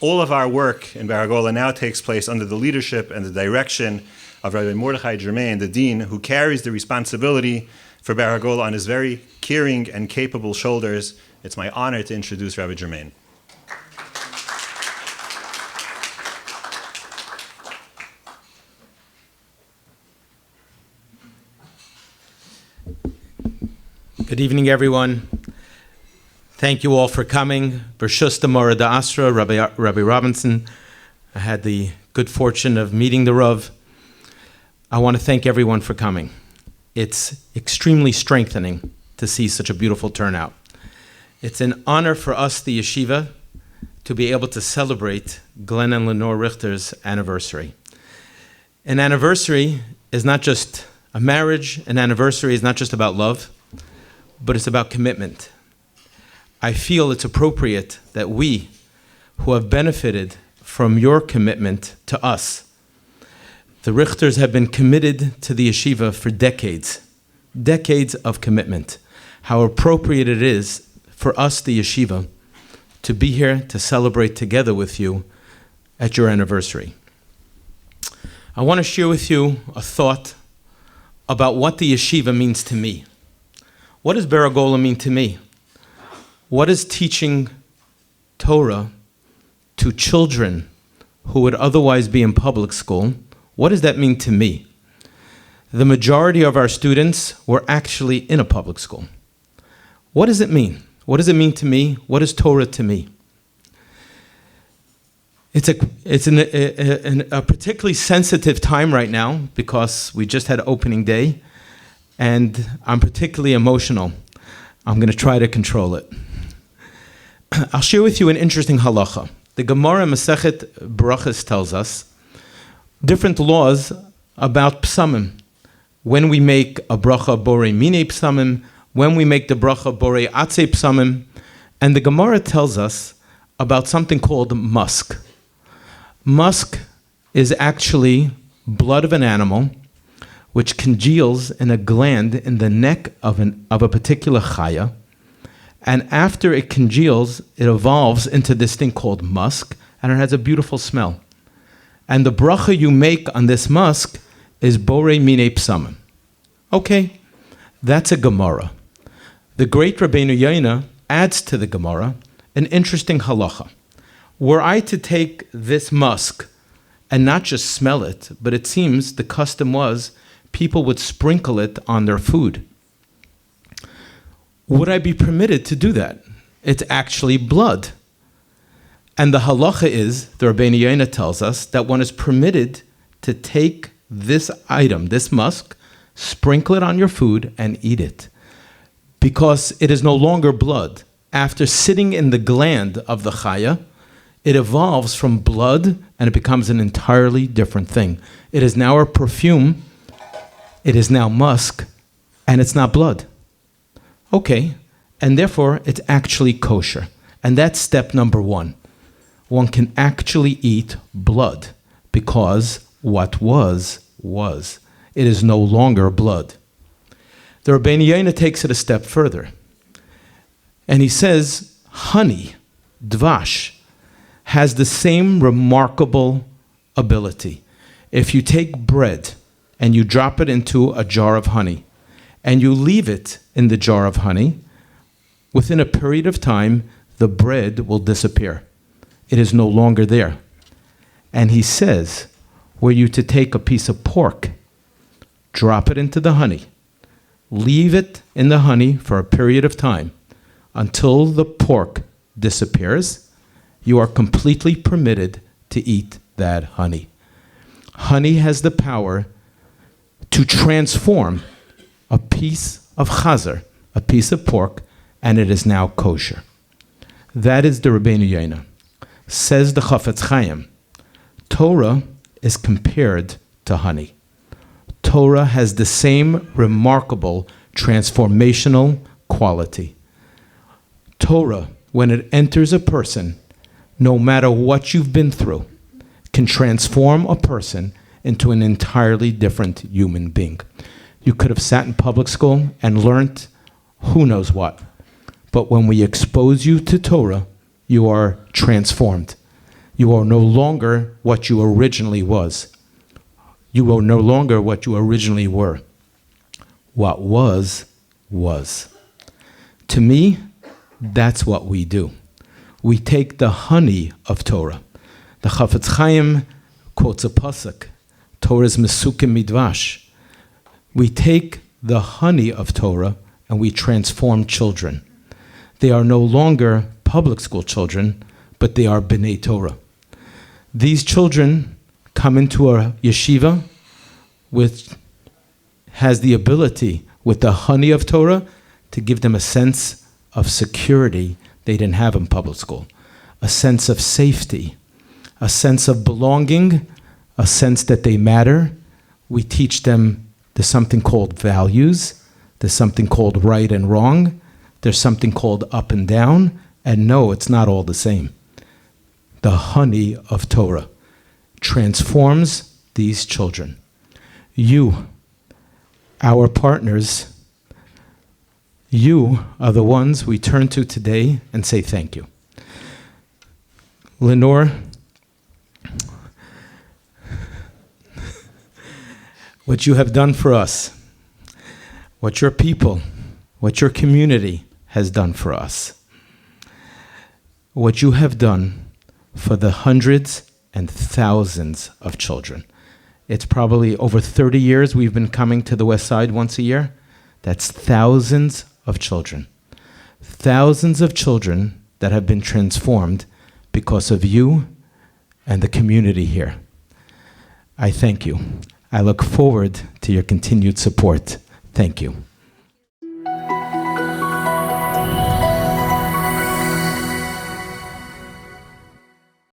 All of our work in Hagolah now takes place under the leadership and the direction of Rabbi Mordechai, the dean, who carries the responsibility for Hagolah on his very caring and capable shoulders. It's my honor to introduce Rabbi Germain. Good evening, everyone. Thank you all for coming. Bershus Demora da Asra, Rabbi Robinson. I had the good fortune of meeting the Rav. I want to thank everyone for coming. It's extremely strengthening to see such a beautiful turnout. It's an honor for us, the yeshiva, to be able to celebrate Glenn and Lenore Richter's anniversary. An anniversary is not just a marriage. An anniversary is not just about love, but it's about commitment. I feel it's appropriate that we, who have benefited from your commitment to us, the Richters have been committed to the yeshiva for decades of commitment. How appropriate it is for us, the yeshiva, to be here to celebrate together with you at your anniversary. I want to share with you a thought about what the yeshiva means to me. What does Hagolah mean to me? What is teaching Torah to children who would otherwise be in public school? What does that mean to me? The majority of our students were actually in a public school. What does it mean? What does it mean to me? What is Torah to me? It's a particularly sensitive time right now because we just had opening day. And I'm particularly emotional. I'm going to try to control it. I'll share with you an interesting halacha. The Gemara Masechet Brachos tells us different laws about psamim. When we make a bracha borei minei psamim, when we make the bracha borei atzei psamim, and the Gemara tells us about something called musk. Musk is actually blood of an animal which congeals in a gland in the neck of a particular chaya, and after it congeals, it evolves into this thing called musk, and it has a beautiful smell. And the bracha you make on this musk is borei minei psamim. Okay, that's a Gemara. The great Rabbeinu Yonah adds to the Gemara an interesting halacha. Were I to take this musk and not just smell it, but it seems the custom was people would sprinkle it on their food. Would I be permitted to do that? It's actually blood. And the halacha is, the Rabbeinu Yonah tells us, that one is permitted to take this item, this musk, sprinkle it on your food and eat it. Because it is no longer blood. After sitting in the gland of the chaya, it evolves from blood and it becomes an entirely different thing. It is now a perfume. It is now musk, and it's not blood. Okay, and therefore it's actually kosher. And that's step number one. One can actually eat blood because what was. It is no longer blood. The Rabbeinu Yonah takes it a step further. And he says, honey, dvash, has the same remarkable ability. If you take bread and you drop it into a jar of honey, and you leave it in the jar of honey, within a period of time, the bread will disappear. It is no longer there. And he says, were you to take a piece of pork, drop it into the honey, leave it in the honey for a period of time, until the pork disappears, you are completely permitted to eat that honey. Honey has the power to transform a piece of chazer, a piece of pork, and it is now kosher. That is the Rabbeinu Yonah. Says the Chafetz Chaim, Torah is compared to honey. Torah has the same remarkable transformational quality. Torah, when it enters a person, no matter what you've been through, can transform a person into an entirely different human being. You could have sat in public school and learned who knows what. But when we expose you to Torah, you are transformed. You are no longer what you originally was. You are no longer what you originally were. What was, was. To me, that's what we do. We take the honey of Torah. The Chafetz Chaim quotes a pasuk, Torah is mesukim midvash. We take the honey of Torah and we transform children. They are no longer public school children, but they are B'nai Torah. These children come into a yeshiva which has the ability, with the honey of Torah, to give them a sense of security they didn't have in public school, a sense of safety, a sense of belonging, a sense that they matter. We teach them there's something called values, there's something called right and wrong, there's something called up and down, and no, it's not all the same. The honey of Torah transforms these children. You, our partners, you are the ones we turn to today and say thank you. Lenore, what you have done for us, what your people, what your community has done for us, what you have done for the hundreds and thousands of children. It's probably over 30 years we've been coming to the West Side once a year. That's thousands of children. Thousands of children that have been transformed because of you and the community here. I thank you. I look forward to your continued support. Thank you.